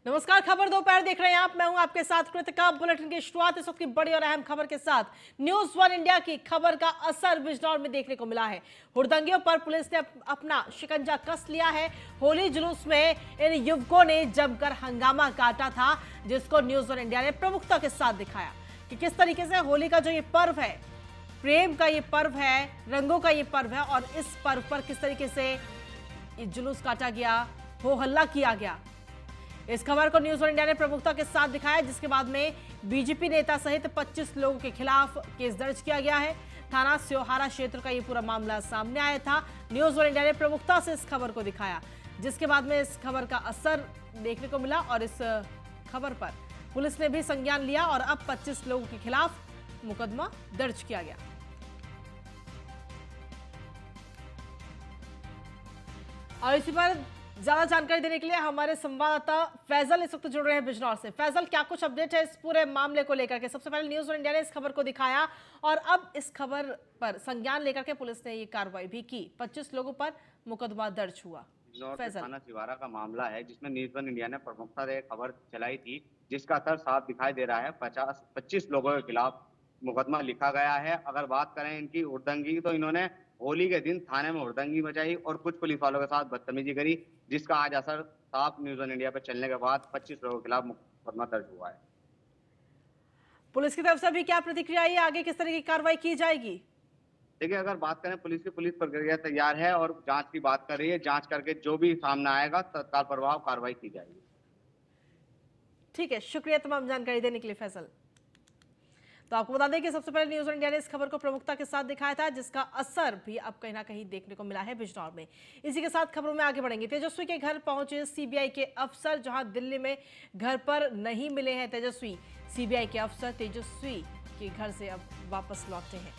नमस्कार, खबर दोपहर देख रहे हैं आप। मैं हूं आपके साथ कृतिका। बुलेटिन की शुरुआत इस वक्त की बड़ी और अहम खबर के साथ। न्यूज वन इंडिया की खबर का असर बिजनौर में देखने को मिला है। हुड़दंगियों पर पुलिस ने अपना शिकंजा कस लिया है। होली जुलूस में इन युवकों ने जमकर हंगामा काटा था, जिसको न्यूज वन इंडिया ने प्रमुखता के साथ दिखाया कि किस तरीके से होली का जो ये पर्व है, प्रेम का ये पर्व है, रंगों का ये पर्व है, और इस पर्व पर किस तरीके से ये जुलूस काटा गया, हो हल्ला किया गया। इस खबर को न्यूज वन इंडिया ने प्रमुखता के साथ दिखाया, जिसके बाद में बीजेपी नेता सहित 25 लोगों के खिलाफ केस दर्ज किया गया है। थाना स्योहारा क्षेत्र का ये पूरा मामला सामने आया था। न्यूज वन इंडिया ने प्रमुखता से इस खबर को दिखाया, जिसके बाद में इस खबर का असर देखने को मिला और इस खबर पर पुलिस ने भी संज्ञान लिया और अब 25 लोगों के खिलाफ मुकदमा दर्ज किया गया। और इसी पर ज्यादा जानकारी देने के लिए हमारे संवाददाता फैजल इस वक्त जुड़ रहे हैं बिजनौर से। फैजल, क्या कुछ अपडेट है इस पूरे मामले को लेकर के? सबसे पहले न्यूज वन इंडिया ने इस खबर को दिखाया और अब इस खबर पर संज्ञान लेकर के पुलिस ने ये कार्रवाई भी की। 25 लोगों पर मुकदमा दर्ज हुआ। फैजल, थाना सिवारा का मामला है जिसमें न्यूज वन इंडिया ने प्रमुखता से खबर चलाई थी, जिसका असर साफ दिखाई दे रहा है। 25 लोगों के खिलाफ मुकदमा लिखा गया है। अगर बात करें इनकी हुड़दंगी, तो इन्होंने होली के दिन थाने में हुड़दंगी मचाई और कुछ पुलिस वालों के साथ बदतमीजी करी, जिसका आज असर साफ न्यूज वन इंडिया पर चलने के बाद 25 लोगों के खिलाफ मुकदमा दर्ज हुआ है। पुलिस की तरफ से अभी क्या प्रतिक्रिया है, आगे किस तरह की कार्रवाई की जाएगी? देखिए, अगर बात करें पुलिस प्रक्रिया तैयार है और जांच की बात कर रही है। जांच करके जो भी सामने आएगा तत्काल प्रभाव कार्रवाई की जाएगी। ठीक है, शुक्रिया तमाम जानकारी देने के लिए फैजल। तो आपको बता दें कि सबसे पहले न्यूज इंडिया ने इस खबर को प्रमुखता के साथ दिखाया था, जिसका असर भी अब कहीं ना कहीं देखने को मिला है बिजनौर में। इसी के साथ खबरों में आगे बढ़ेंगे। तेजस्वी के घर पहुंचे सीबीआई के अफसर, जहां दिल्ली में घर पर नहीं मिले हैं तेजस्वी। सीबीआई के अफसर तेजस्वी के घर से अब वापस लौटे हैं।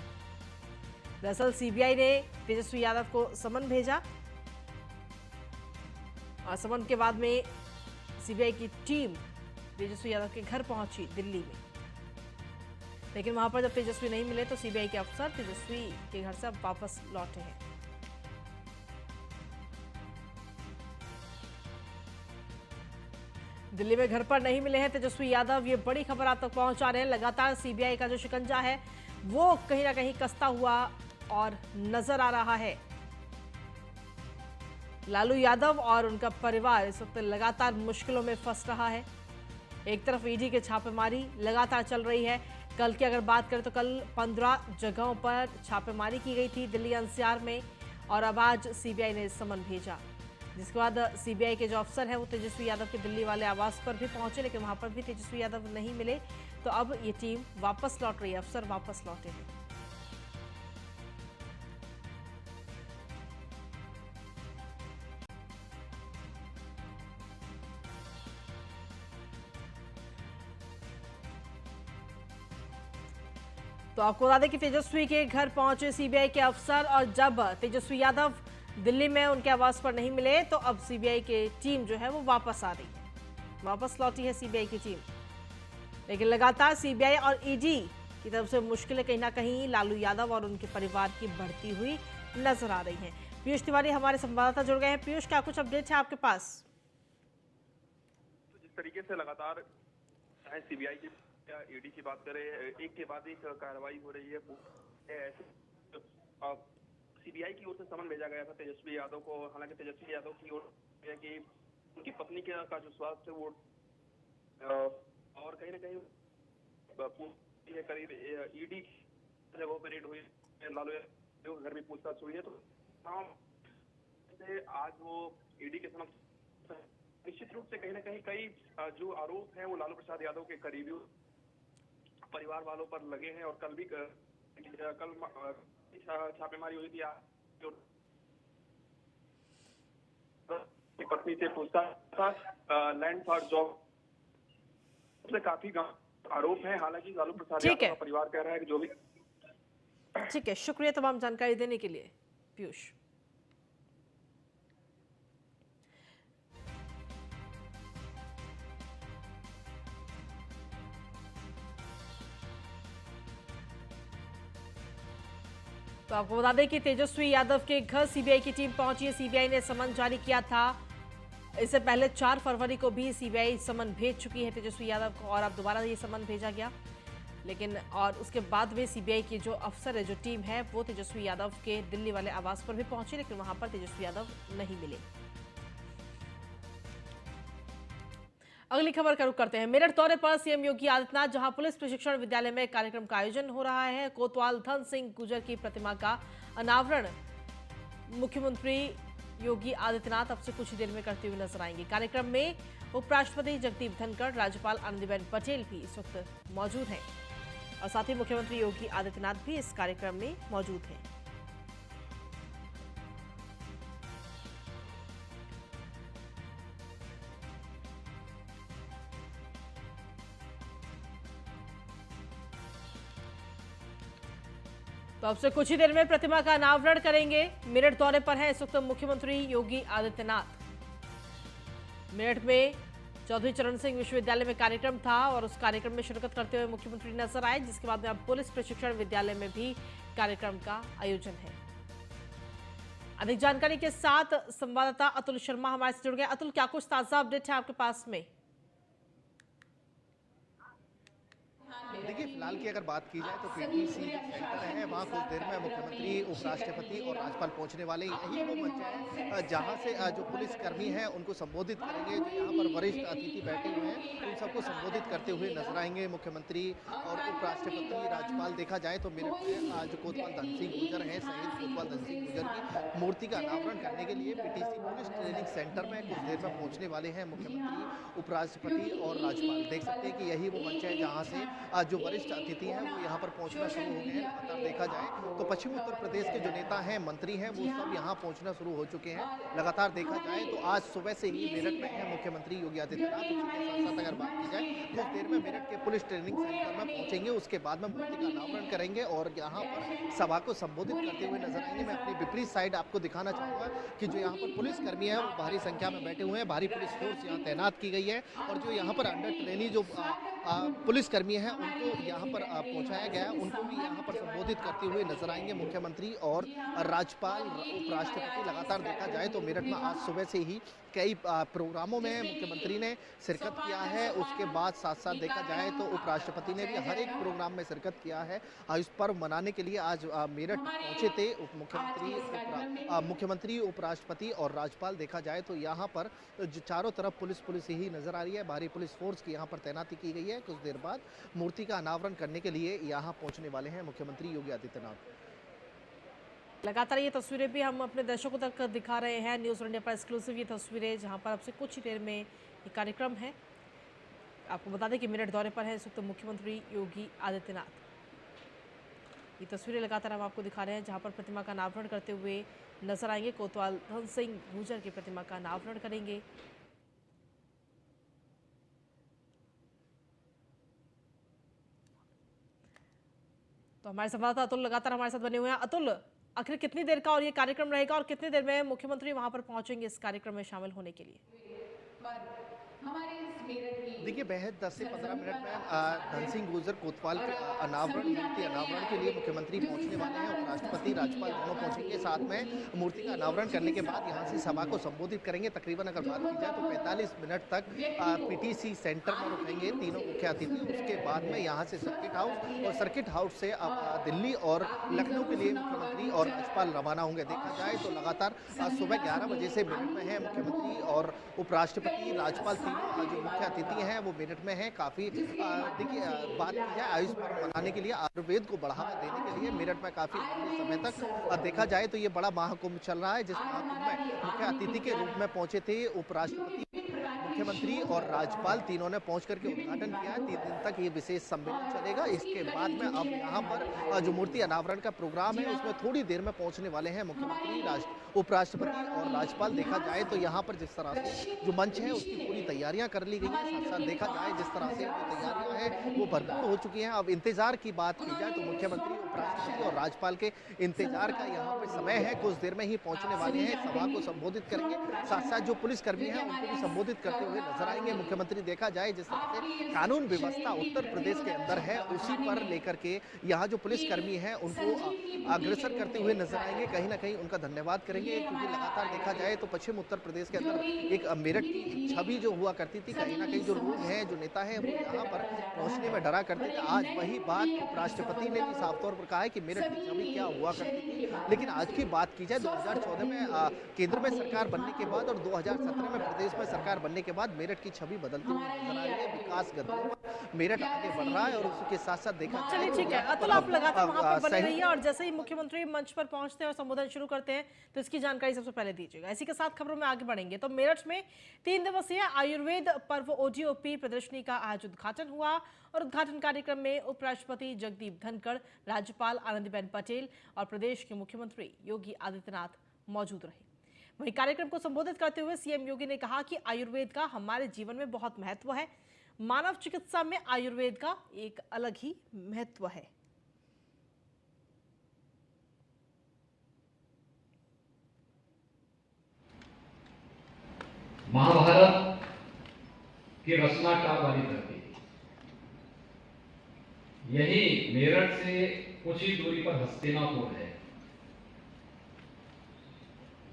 दरअसल सीबीआई ने तेजस्वी यादव को समन भेजा और समन के बाद में सीबीआई की टीम तेजस्वी यादव के घर पहुंची दिल्ली में। लेकिन वहां पर जब तेजस्वी नहीं मिले तो सीबीआई के अफसर तेजस्वी के घर से अब वापस लौटे हैं। दिल्ली में घर पर नहीं मिले हैं तेजस्वी यादव, ये बड़ी खबर आप तक पहुंचा रहे हैं। लगातार सीबीआई का जो शिकंजा है वो कहीं ना कहीं कसता हुआ और नजर आ रहा है। लालू यादव और उनका परिवार इस वक्त लगातार मुश्किलों में फंस रहा है। एक तरफ ईडी की छापेमारी लगातार चल रही है। कल की अगर बात करें तो कल 15 जगहों पर छापेमारी की गई थी दिल्ली एनसीआर में, और अब आज सीबीआई ने समन भेजा, जिसके बाद सीबीआई के जो अफसर हैं वो तेजस्वी यादव के दिल्ली वाले आवास पर भी पहुंचे, लेकिन वहां पर भी तेजस्वी यादव नहीं मिले। तो अब ये टीम वापस लौट रही है, अफसर वापस लौटे हैं। तो आपको बता दें कि तेजस्वी के घर पहुंचे सीबीआई के अफसर, और जब तेजस्वी यादव दिल्ली में उनके आवास पर नहीं मिले तो अब सीबीआई की टीम जो है वो वापस आ रही है, वापस लौटी है सीबीआई की टीम। लेकिन लगातार सीबीआई और ईडी की तरफ से मुश्किलें कहीं ना कहीं लालू यादव और उनके परिवार की बढ़ती हुई नजर आ रही हैं। पीयूष तिवारी हमारे संवाददाता जुड़ गए हैं। पीयूष, क्या कुछ अपडेट है आपके पास? तो जिस तरीके से लगातार चाहे सीबीआई की या ईडी की बात करें, एक के बाद एक कार्रवाई हो रही है। सीबीआई की ओर से समन भेजा गया था तेजस्वी यादव को। हालांकि तेजस्वी यादव की ओर है कि उनकी पत्नी का जो स्वास्थ्य वो और कहीं ना कहीं करीब ईडी जगहों पर रेड हुई, लालू यादव घर में पूछताछ हुई है। तो आज वो ईडी के समक्ष निश्चित रूप से कहीं ना कहीं कई जो आरोप हैं वो लालू प्रसाद यादव के करीबी परिवार वालों पर लगे हैं। और कल भी छापेमारी हुई थी, पत्नी से पूछताछ था, लैंड फॉर जॉब से काफी आरोप है। हालांकि लालू प्रसाद यादव का परिवार कह रहा है कि जो भी। ठीक है, शुक्रिया तमाम जानकारी देने के लिए पीयूष। तो आपको बता दें कि तेजस्वी यादव के घर सीबीआई की टीम पहुंची है। सीबीआई ने समन जारी किया था इससे पहले 4 फरवरी को भी सीबीआई समन भेज चुकी है तेजस्वी यादव को और अब दोबारा ये समन भेजा गया। लेकिन और उसके बाद में सीबीआई की जो अफसर है, जो टीम है, वो तेजस्वी यादव के दिल्ली वाले आवास पर भी पहुंची, लेकिन वहां पर तेजस्वी यादव नहीं मिले। अगली खबर का रुख करते हैं। मेरठ दौरे पर सीएम योगी आदित्यनाथ, जहां पुलिस प्रशिक्षण विद्यालय में कार्यक्रम का आयोजन हो रहा है। कोतवाल धन सिंह गुर्जर की प्रतिमा का अनावरण मुख्यमंत्री योगी आदित्यनाथ अब से कुछ ही देर में करते हुए नजर आएंगे। कार्यक्रम में उपराष्ट्रपति जगदीप धनखड़, राज्यपाल आनंदीबेन पटेल भी इस वक्त मौजूद हैं और साथ ही मुख्यमंत्री योगी आदित्यनाथ भी इस कार्यक्रम में मौजूद हैं। तो अब से कुछ ही देर में प्रतिमा का अनावरण करेंगे। मेरठ दौरे पर है इस वक्त मुख्यमंत्री योगी आदित्यनाथ। मेरठ में चौधरी चरण सिंह विश्वविद्यालय में कार्यक्रम था और उस कार्यक्रम में शिरकत करते हुए मुख्यमंत्री नजर आए, जिसके बाद में अब पुलिस प्रशिक्षण विद्यालय में भी कार्यक्रम का आयोजन है। अधिक जानकारी के साथ संवाददाता अतुल शर्मा हमारे से जुड़ गए। अतुल, क्या कुछ ताजा अपडेट है आपके पास में? देखिए, फिलहाल की अगर बात की जाए तो पीटीसी सेंटर है, वहाँ कुछ देर में मुख्यमंत्री, उपराष्ट्रपति और राज्यपाल पहुंचने वाले। यही वो मंच है जहाँ से जो पुलिसकर्मी हैं उनको संबोधित करेंगे। जो यहाँ पर वरिष्ठ अतिथि बैठे हुए हैं उन सबको संबोधित करते हुए नजर आएंगे मुख्यमंत्री और उपराष्ट्रपति, राज्यपाल। देखा जाए तो मेरठ में जो कोतवाल धन सिंह गुर्जर है, शहीद कोतवाल धन सिंह गुर्जर की मूर्ति का अनावरण करने के लिए पीटीसी पुलिस ट्रेनिंग सेंटर में कुछ देर में पहुंचने वाले हैं मुख्यमंत्री, उपराष्ट्रपति और राज्यपाल। देख सकते हैं कि यही वो मंच है जहाँ से जो वरिष्ठ अतिथि हैं वो यहाँ पर पहुँचना शुरू हो गए हैं। लगातार देखा जाए तो पश्चिमी उत्तर प्रदेश के जो नेता हैं, मंत्री हैं, वो सब यहाँ पहुँचना शुरू हो चुके हैं। लगातार देखा जाए तो आज सुबह से ही मेरठ में है मुख्यमंत्री योगी आदित्यनाथ। उसी के साथ साथ अगर बात की जाए कुछ देर में मेरठ के पुलिस ट्रेनिंग सेंटर में पहुँचेंगे। उसके बाद में मूर्ति का अनावरण करेंगे और यहाँ पर सभा को संबोधित करते हुए नजर आएंगे। मैं अपनी विपरीत साइड आपको दिखाना चाहूँगा कि जो यहाँ पर पुलिसकर्मी है वो भारी संख्या में बैठे हुए हैं। भारी पुलिस फोर्स यहाँ तैनात की गई है और जो यहाँ पर अंडर ट्रेनी जो पुलिसकर्मी हैं उनको यहाँ पर पहुँचाया गया है। उनको भी यहाँ पर संबोधित करते हुए नजर आएंगे मुख्यमंत्री और राज्यपाल, उपराष्ट्रपति। लगातार देखा जाए तो मेरठ में आज सुबह से ही कई प्रोग्रामों में मुख्यमंत्री ने शिरकत किया है। उसके बाद साथ साथ देखा जाए तो उपराष्ट्रपति ने भी हर एक प्रोग्राम में शिरकत किया है। इस पर्व मनाने के लिए आज मेरठ पहुंचे थे मुख्यमंत्री, उपराष्ट्रपति और राज्यपाल। देखा जाए तो यहाँ पर जो चारों तरफ पुलिस ही नजर आ रही है। भारी पुलिस फोर्स की यहाँ पर तैनाती की गई है। कुछ देर बाद मूर्ति का अनावरण करने के लिए यहाँ पहुंचने वाले हैं मुख्यमंत्री योगी आदित्यनाथ। लगातार ये तस्वीरें भी हम अपने दर्शकों तक दिखा रहे हैं। न्यूज़ इंडिया पर एक्सक्लूसिव ये तस्वीरें, जहां पर अब से कुछ ही देर में ये कार्यक्रम है। आपको बता दें कि मेरठ दौरे पर है इस वक्त मुख्यमंत्री योगी आदित्यनाथ। ये तस्वीरें लगातार हम आपको दिखा रहे हैं, जहां पर प्रतिमा का अनावरण करते हुए नजर आएंगे। कोतवाल धन सिंह गुर्जर की प्रतिमा का अनावरण करेंगे। तो हमारे संवाददाता अतुल लगातार हमारे साथ बने हुए हैं। अतुल, आखिर कितनी देर का और ये कार्यक्रम रहेगा और कितनी देर में मुख्यमंत्री वहां पर पहुंचेंगे इस कार्यक्रम में शामिल होने के लिए? देखिए, बेहद 10 से 15 मिनट में धन सिंह गुर्जर कोतवाल के मूर्ति अनावरण के लिए मुख्यमंत्री पहुंचने वाले हैं। उपराष्ट्रपति, राज्यपाल दोनों पहुंचेंगे। साथ में मूर्ति का अनावरण करने के बाद यहां से सभा को संबोधित करेंगे। तकरीबन अगर बात की जाए तो 45 मिनट तक पीटीसी सेंटर में रुकेंगे तीनों मुख्य अतिथि। उसके बाद में यहाँ से सर्किट हाउस और सर्किट हाउस से दिल्ली और लखनऊ के लिए मुख्यमंत्री और राज्यपाल रवाना होंगे। देखा जाए तो लगातार सुबह 11 बजे से मेरठ में है मुख्यमंत्री और उपराष्ट्रपति, राज्यपाल, तीनों जो मुख्य अतिथि हैं वो मेरठ में हैं। काफ़ी देखिए, बात की जाए आयुष पर्व मनाने के लिए, आयुर्वेद को बढ़ावा देने के लिए मेरठ में काफ़ी लंबे समय तक देखा जाए तो ये बड़ा महाकुंभ चल रहा है, जिस महाकुंभ में मुख्य अतिथि के रूप में पहुंचे थे उपराष्ट्रपति, मुख्यमंत्री और राज्यपाल। तीनों ने पहुंच करके उद्घाटन किया है। 3 दिन तक ये विशेष सम्मेलन चलेगा। इसके बाद में अब यहाँ पर जो मूर्ति अनावरण का प्रोग्राम है उसमें थोड़ी देर में पहुंचने वाले हैं मुख्यमंत्री, उपराष्ट्रपति और राज्यपाल। देखा जाए तो यहाँ पर जिस तरह से जो मंच है उसकी पूरी तैयारियां कर ली गई हैं। साथ साथ देखा जाए जिस तरह से जो तैयारियां हैं वो भरपूर हो चुकी हैं। अब इंतजार की बात की जाए तो मुख्यमंत्री, उपराष्ट्रपति और राज्यपाल के इंतजार का यहाँ पे समय है। कुछ देर में ही पहुंचने वाले हैं, सभा को संबोधित करेंगे। साथ साथ जो पुलिसकर्मी हैं उनको भी संबोधित करते हुए नजर आएंगे मुख्यमंत्री। देखा जाए जिस तरह से कानून व्यवस्था उत्तर प्रदेश के अंदर है, उसी पर लेकर के यहाँ जो पुलिसकर्मी हैं उनको अग्रसर करते हुए नजर आएंगे। कहीं ना कहीं उनका धन्यवाद करेंगे, क्योंकि लगातार देखा जाए तो पश्चिम उत्तर प्रदेश के अंदर एक मेरठ की छवि जो हुआ करती थी, कहीं ना कहीं जो लोग हैं, जो नेता हैं, वो यहाँ पर पहुंचने में डरा करते थे। आज वही बात उपराष्ट्रपति ने भी साफ तौर पर कहा है कि मेरठ की छवि क्या हुआ करती थी। लेकिन आज की बात की जाए 2014 में केंद्र में सरकार बनने के बाद और 2017 में प्रदेश में सरकार बनने के बाद मेरठ की छवि बदलती हुई नजर आ रही है। विकास गतियों पर मेरठ आगे बढ़ रहा है और उसके साथ साथ देखा जाए चलिए तो ठीक है, अतुल आप लगातार वहां पर बने रहिए और जैसे ही मुख्यमंत्री मंच पर पहुंचते हैं और संबोधन शुरू करते हैं तो इसकी जानकारी सबसे पहले दीजिएगा। इसी के साथ खबरों में आगे बढ़ेंगे तो मेरठ में 3 दिवसीय आयुर्वेद पर्व ओडीओपी प्रदर्शनी का आज उद्घाटन हुआ और उद्घाटन कार्यक्रम में उपराष्ट्रपति जगदीप धनखड़, राज्यपाल आनंदीबेन पटेल और प्रदेश के मुख्यमंत्री योगी आदित्यनाथ मौजूद रहे। वहीं कार्यक्रम को संबोधित करते हुए सीएम योगी ने कहा कि आयुर्वेद का हमारे जीवन में बहुत महत्व है। मानव चिकित्सा में आयुर्वेद का एक अलग ही महत्व है। महाभारत की रचनाकार वाली धरती, यही मेरठ से कुछ ही दूरी पर हस्तिनापुर है,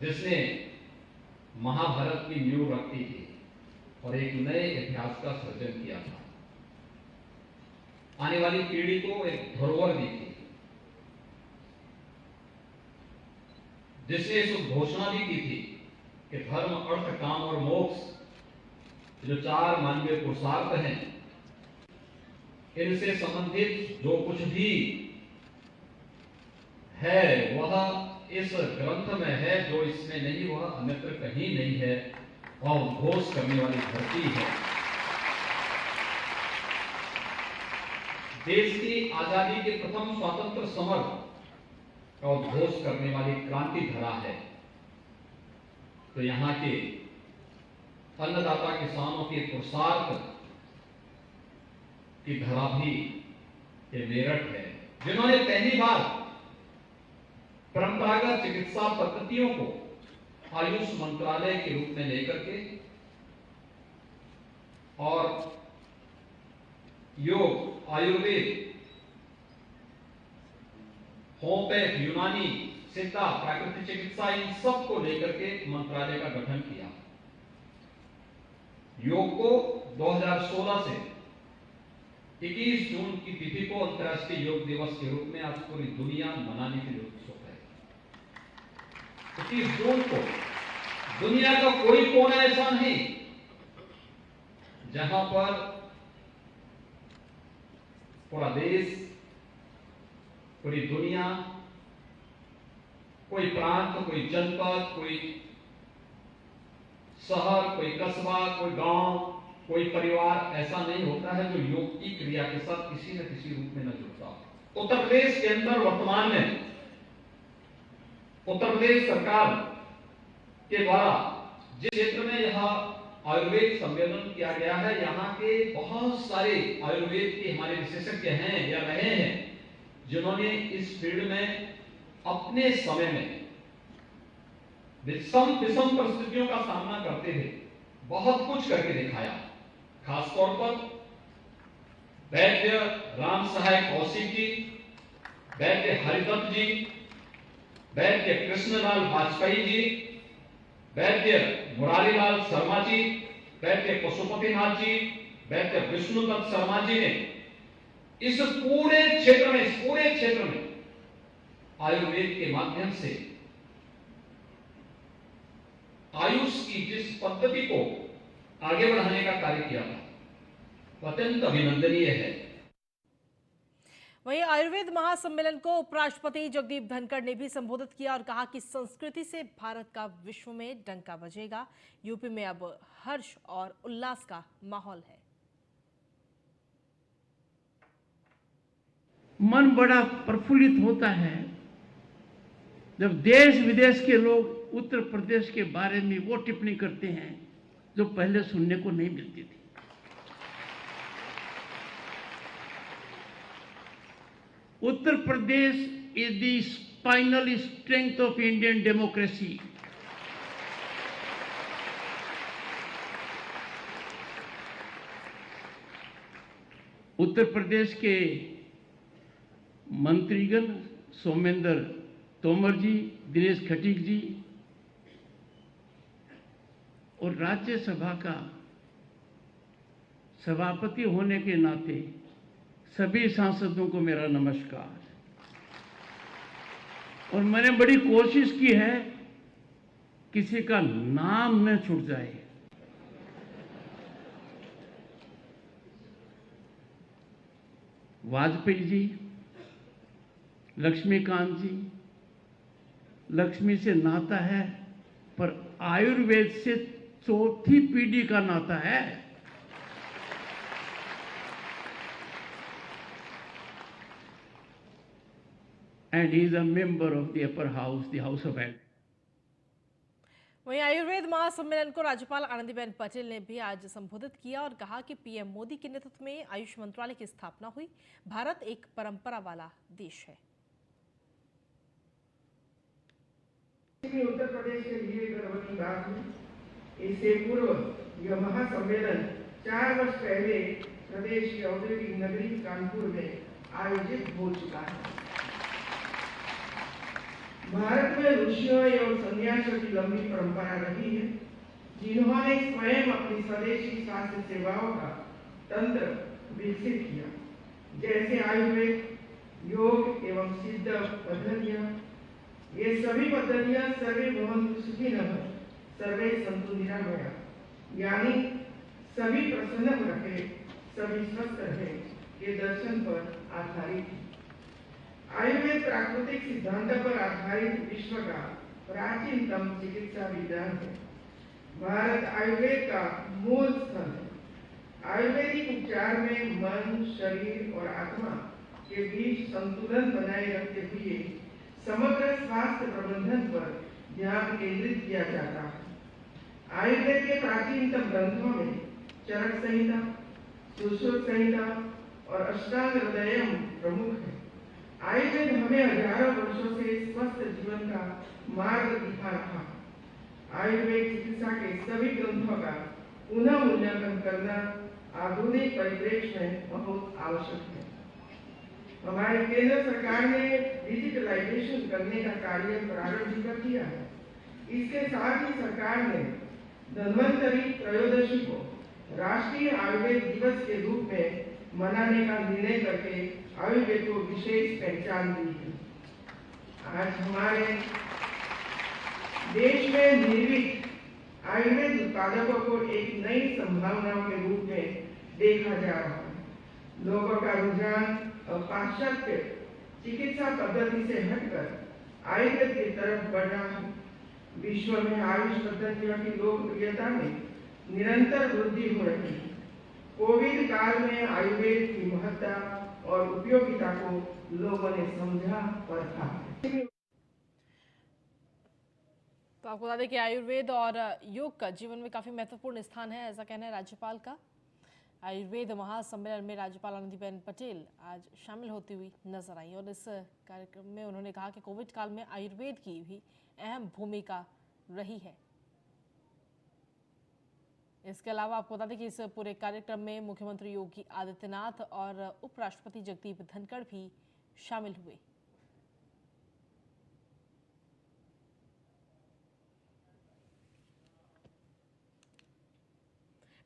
जिसने महाभारत की नींव रखी थी और एक नए इतिहास का सृजन किया था। आने वाली पीढ़ी को एक धरोहर दी थी, जिसने इस घोषणा भी की थी कि धर्म, अर्थ, काम और मोक्ष जो 4 मानवीय पुरुषार्थ हैं, इनसे संबंधित जो कुछ भी है वह इस ग्रंथ में है, जो इसमें नहीं वह अन्यत्र कहीं नहीं है। वह उद्घोष करने वाली धरती है। देश की आजादी के प्रथम स्वतंत्र समर का उद्घोष करने वाली क्रांति धरा है। तो यहाँ के अन्नदाता किसानों के पुरुषार्थ की धरा भी ये मेरठ है, जिन्होंने पहली बार परंपरागत चिकित्सा पद्धतियों को आयुष मंत्रालय के रूप में लेकर के और योग, आयुर्वेद, होम्योपैथ, यूनानी, सिद्धा, प्राकृतिक चिकित्सा, इन सब को लेकर के मंत्रालय का गठन किया। योग को 2016 से 21 जून की तिथि को अंतर्राष्ट्रीय योग दिवस के रूप में आज पूरी दुनिया मनाने के लिए उत्सुक है। 21 जून को दुनिया का कोई कोना ऐसा नहीं जहां पर पूरा देश, पूरी दुनिया, कोई प्रांत, कोई जनपद, कोई शहर, कोई कस्बा, कोई गांव, कोई परिवार ऐसा नहीं होता है जो योग की क्रिया के साथ किसी न किसी रूप में न जुड़ता हो। उत्तर प्रदेश के अंदर वर्तमान में उत्तर प्रदेश सरकार के द्वारा जिस क्षेत्र में यह आयुर्वेद सम्मेलन किया गया है, यहाँ के बहुत सारे आयुर्वेद के हमारे विशेषज्ञ हैं या रहे हैं, जिन्होंने इस फील्ड में अपने समय में विषम परिस्थितियों का सामना करते हुए बहुत कुछ करके दिखाया। खासतौर पर वैद्य राम सहाय कौशिक जी, वैद्य हरिदत्त जी, वैद्य कृष्णलाल वाजपेयी जी, वैद्य मुरारीलाल शर्मा जी, वैद्य पशुपतिनाथ जी, वैद्य विष्णुदत्त शर्मा जी ने इस पूरे क्षेत्र में आयुर्वेद के माध्यम से आयुष की जिस पद्धति को आगे बढ़ाने का कार्य किया था, अत्यंत अभिनंदनीय है। वहीं आयुर्वेद महासम्मेलन को उपराष्ट्रपति जगदीप धनखड़ ने भी संबोधित किया और कहा कि संस्कृति से भारत का विश्व में डंका बजेगा। यूपी में अब हर्ष और उल्लास का माहौल है। मन बड़ा प्रफुल्लित होता है जब देश विदेश के लोग उत्तर प्रदेश के बारे में वो टिप्पणी करते हैं जो पहले सुनने को नहीं मिलती थी। Uttar Pradesh is the spinal strength of Indian democracy. Uttar Pradesh के मंत्रीगण सोमेंद्र तोमर जी, दिनेश खटीक जी और राज्यसभा का सभापति होने के नाते सभी सांसदों को मेरा नमस्कार। और मैंने बड़ी कोशिश की है किसी का नाम न छूट जाए। वाजपेयी जी, लक्ष्मीकांत जी, लक्ष्मी से नाता है पर आयुर्वेद से चौथी पीढ़ी का नाता है। And he is a member of the upper house, the House of Elders. वहीं आयुर्वेद महासम्मेलन को राज्यपाल आनंदीबेन पटेल ने भी आज संबोधित किया और कहा कि पीएम मोदी के नेतृत्व में आयुष मंत्रालय की स्थापना हुई। भारत एक परंपरा वाला देश है। उत्तर प्रदेश के लिए गर्व की बात है। इससे पूर्व यह महासम्मेलन 4 वर्ष पहले प्रदेश की औद्योगिक नगरी कानपुर में आयोजित हो चुका है। भारत में ऋषियों एवं सन्यासियों की लंबी परंपरा रही है, जिन्होंने स्वयं अपनी स्वदेशी स्वास्थ्य सेवाओं का तंत्र विकसित किया, जैसे आयुर्वेद, योग एवं सिद्ध पद्धतियां। ये सभी पद्धतियां सर्वे भवन्तु सुखिनः, सर्वे सन्तु निरामया, यानी सभी प्रसन्न रहे, सभी स्वस्थ रहे के दर्शन पर आधारित है। आयुर्वेद प्राकृतिक सिद्धांतों पर आधारित विश्व का प्राचीनतम चिकित्सा विज्ञान है। भारत आयुर्वेद का मूल स्थल है। आयुर्वेदिक उपचार में मन, शरीर और आत्मा के बीच संतुलन बनाए रखते हुए समग्र स्वास्थ्य प्रबंधन पर ध्यान केंद्रित किया जाता है। आयुर्वेद के प्राचीनतम ग्रंथों में चरक संहिता, सुश्रुत संहिता और अष्टांग हृदयम प्रमुख है। आयुर्वेद हमें हजारों वर्षों से स्वस्थ जीवन का मार्ग दिखा रहा। आयुर्वेद चिकित्सा के सभी ग्रंथों का पुनः मूल्यांकन करना आधुनिक परिप्रेक्ष्य में बहुत आवश्यक है। हमारी केंद्र सरकार ने डिजिटलाइजेशन करने का कार्य प्रारंभ कर दिया है। इसके साथ ही सरकार ने धन्वंतरी त्रयोदशी को राष्ट्रीय आयुर्वेद दिवस के रूप में मनाने का निर्णय करके आयुर्वेद को विशेष पहचान दी है। आज हमारे देश में निर्मित आयुर्वेद उत्पादकों को एक नई संभावनाओं के रूप में देखा जा रहा है। लोगों का रुझान पाश्चात्य चिकित्सा पद्धति से हटकर आयुर्वेद की तरफ बढ़ रहा है। विश्व में आयुष पद्धतियों की लोकप्रियता में निरंतर वृद्धि हो रही है। कोविड काल में आयुर्वेद की महत्ता और उपयोगिता को लोगों ने समझा परखा। तो आपको बता दें कि आयुर्वेद और योग का जीवन में काफी महत्वपूर्ण स्थान है, ऐसा कहना है राज्यपाल का। आयुर्वेद महासम्मेलन में राज्यपाल आनंदीबेन पटेल आज शामिल होती हुई नजर आई और इस कार्यक्रम में उन्होंने कहा कि कोविड काल में आयुर्वेद की भी अहम भूमिका रही है। इसके अलावा आपको बता दें कि इस पूरे कार्यक्रम में मुख्यमंत्री योगी आदित्यनाथ और उपराष्ट्रपति जगदीप धनखड़ भी शामिल हुए।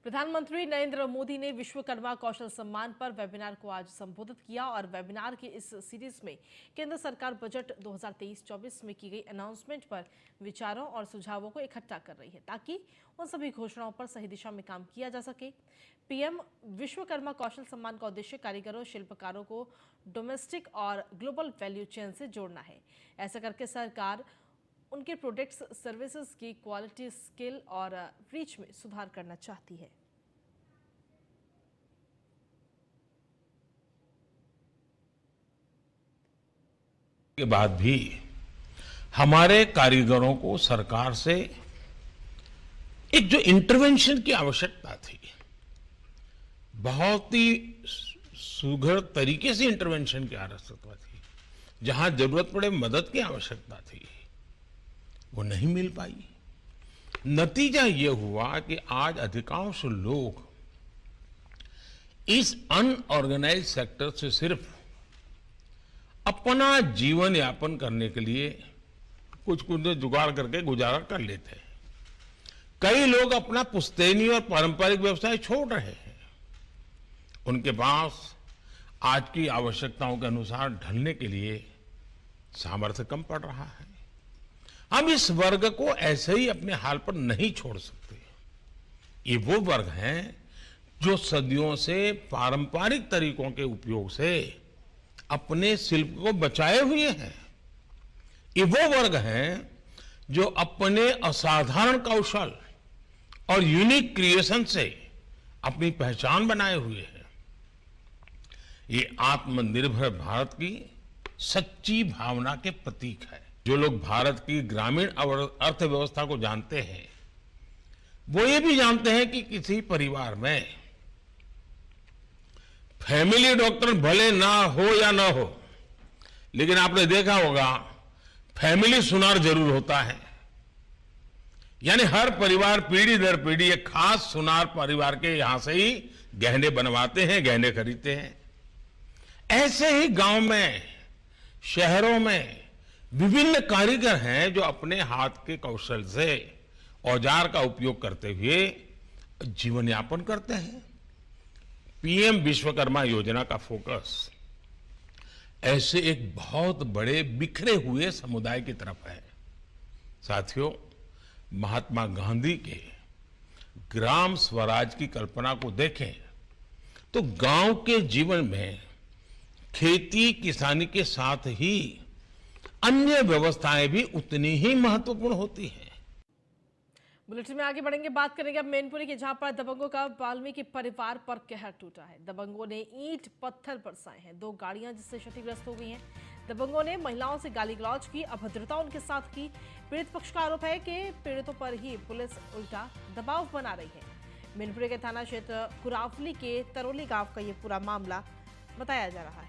प्रधानमंत्री नरेंद्र मोदी ने विश्वकर्मा कौशल सम्मान पर वेबिनार को आज संबोधित किया और वेबिनार की इस सीरीज में केंद्र सरकार बजट 2023-24 में की गई अनाउंसमेंट पर विचारों और सुझावों को इकट्ठा कर रही है ताकि उन सभी घोषणाओं पर सही दिशा में काम किया जा सके। पीएम विश्वकर्मा कौशल सम्मान का उद्देश्य कारीगरों, शिल्पकारों को डोमेस्टिक और ग्लोबल वैल्यू चेन से जोड़ना है। ऐसा करके सरकार उनके प्रोडक्ट्स, सर्विसेज की क्वालिटी, स्किल और रीच में सुधार करना चाहती है। के बाद भी हमारे कारीगरों को सरकार से एक जो इंटरवेंशन की आवश्यकता थी, बहुत ही सुघड़ तरीके से इंटरवेंशन की आवश्यकता थी, जहां जरूरत पड़े मदद की आवश्यकता थी, वो नहीं मिल पाई। नतीजा ये हुआ कि आज अधिकांश लोग इस अनऑर्गेनाइज सेक्टर से सिर्फ अपना जीवन यापन करने के लिए कुछ जुगाड़ करके गुजारा कर लेते हैं। कई लोग अपना पुश्तैनी और पारंपरिक व्यवसाय छोड़ रहे हैं। उनके पास आज की आवश्यकताओं के अनुसार ढलने के लिए सामर्थ्य कम पड़ रहा है। हम इस वर्ग को ऐसे ही अपने हाल पर नहीं छोड़ सकते। ये वो वर्ग हैं जो सदियों से पारंपरिक तरीकों के उपयोग से अपने शिल्प को बचाए हुए हैं। ये वो वर्ग हैं जो अपने असाधारण कौशल और यूनिक क्रिएशन से अपनी पहचान बनाए हुए हैं। ये आत्मनिर्भर भारत की सच्ची भावना के प्रतीक है। जो लोग भारत की ग्रामीण अर्थव्यवस्था को जानते हैं, वो ये भी जानते हैं कि किसी परिवार में फैमिली डॉक्टर भले ना हो या ना हो, लेकिन आपने देखा होगा फैमिली सुनार जरूर होता है। यानी हर परिवार पीढ़ी दर पीढ़ी एक खास सुनार परिवार के यहां से ही गहने बनवाते हैं, गहने खरीदते हैं। ऐसे ही गांव में, शहरों में विभिन्न कारीगर हैं जो अपने हाथ के कौशल से औजार का उपयोग करते हुए जीवन यापन करते हैं। पीएम विश्वकर्मा योजना का फोकस ऐसे एक बहुत बड़े बिखरे हुए समुदाय की तरफ है। साथियों, महात्मा गांधी के ग्राम स्वराज की कल्पना को देखें तो गांव के जीवन में खेती किसानी के साथ ही अन्य व्यवस्थाएं भी उतनी ही महत्वपूर्ण होती हैं। बुलेटिन में आगे बढ़ेंगे, बात करेंगे अब मैनपुरी की, जहां पर दबंगों का वाल्मीकि परिवार पर कहर टूटा है। दबंगों ने ईंट पत्थर बरसाए हैं, 2 गाड़ियां जिससे क्षतिग्रस्त हो गई हैं। दबंगों ने महिलाओं से गाली गलौज की, अभद्रता उनके साथ की। पीड़ित पक्ष का आरोप है कि पीड़ितों पर ही पुलिस उल्टा दबाव बना रही है। मैनपुरी के थाना क्षेत्र कुरावली के तरोली गांव का ये पूरा मामला बताया जा रहा है।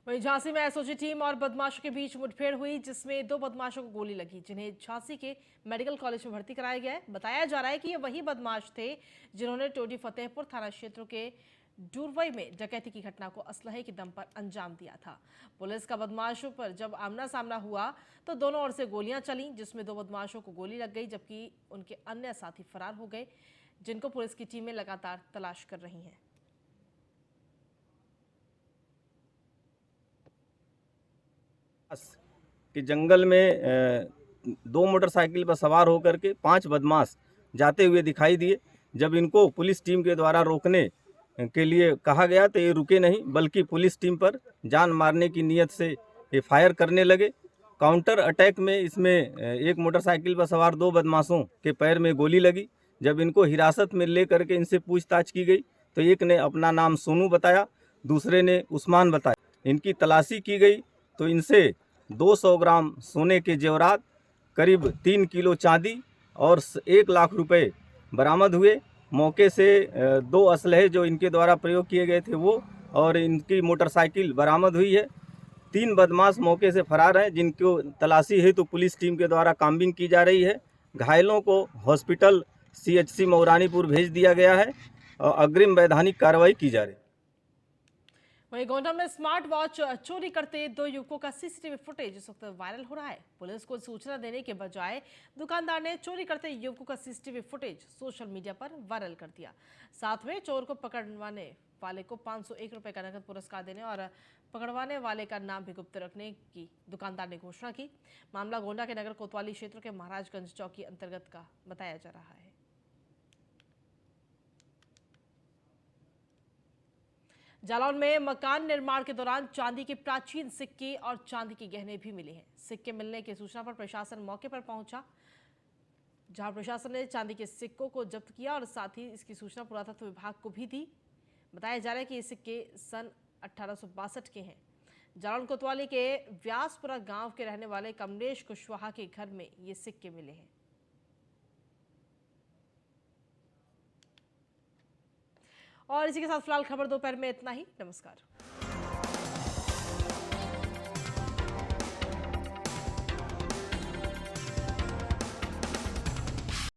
वहीं झांसी में एसओजी टीम और बदमाशों के बीच मुठभेड़ हुई, जिसमें 2 बदमाशों को गोली लगी, जिन्हें झांसी के मेडिकल कॉलेज में भर्ती कराया गया है। बताया जा रहा है कि ये वही बदमाश थे जिन्होंने टोडी फतेहपुर थाना क्षेत्र के डूरवई में डकैती की घटना को असलहे के दम पर अंजाम दिया था। पुलिस का बदमाशों पर जब आमना सामना हुआ तो दोनों ओर से गोलियां चली, जिसमें 2 बदमाशों को गोली लग गई, जबकि उनके अन्य साथी फरार हो गए, जिनको पुलिस की टीमें लगातार तलाश कर रही हैं। कि जंगल में 2 मोटरसाइकिल पर सवार होकर के 5 बदमाश जाते हुए दिखाई दिए। जब इनको पुलिस टीम के द्वारा रोकने के लिए कहा गया तो ये रुके नहीं, बल्कि पुलिस टीम पर जान मारने की नीयत से ये फायर करने लगे। काउंटर अटैक में इसमें एक मोटरसाइकिल पर सवार 2 बदमाशों के पैर में गोली लगी। जब इनको हिरासत में ले करके इनसे पूछताछ की गई तो एक ने अपना नाम सोनू बताया, दूसरे ने उस्मान बताया। इनकी तलाशी की गई तो इनसे 200 ग्राम सोने के जेवरात, करीब 3 किलो चांदी और 1 लाख रुपए बरामद हुए। मौके से 2 असलहे जो इनके द्वारा प्रयोग किए गए थे वो और इनकी मोटरसाइकिल बरामद हुई है। 3 बदमाश मौके से फरार हैं, जिनको तलाशी है तो पुलिस टीम के द्वारा काम्बिंग की जा रही है। घायलों को हॉस्पिटल CHC मऊरानीपुर भेज दिया गया है और अग्रिम वैधानिक कार्रवाई की जा रही है। वहीं गोंडा में स्मार्ट वॉच चोरी करते 2 युवकों का सीसीटीवी फुटेज इस वक्त वायरल हो रहा है। पुलिस को सूचना देने के बजाय दुकानदार ने चोरी करते युवकों का सीसीटीवी फुटेज सोशल मीडिया पर वायरल कर दिया। साथ में चोर को पकड़वाने वाले को 501 रुपए का नकद पुरस्कार देने और पकड़वाने वाले का नाम भी गुप्त रखने की दुकानदार ने घोषणा की। मामला गोंडा के नगर कोतवाली क्षेत्र के महाराजगंज चौकी अंतर्गत का बताया जा रहा है। जालौन में मकान निर्माण के दौरान चांदी के प्राचीन सिक्के और चांदी के गहने भी मिले हैं। सिक्के मिलने की सूचना पर प्रशासन मौके पर पहुंचा, जहां प्रशासन ने चांदी के सिक्कों को जब्त किया और साथ ही इसकी सूचना पुरातत्व विभाग को भी दी। बताया जा रहा है कि ये सिक्के सन 1862 के हैं। जालौन कोतवाली के व्यासपुरा गांव के रहने वाले कमलेश कुशवाहा के घर में ये सिक्के मिले हैं। और इसी के साथ फिलहाल खबर दोपहर में इतना ही। नमस्कार।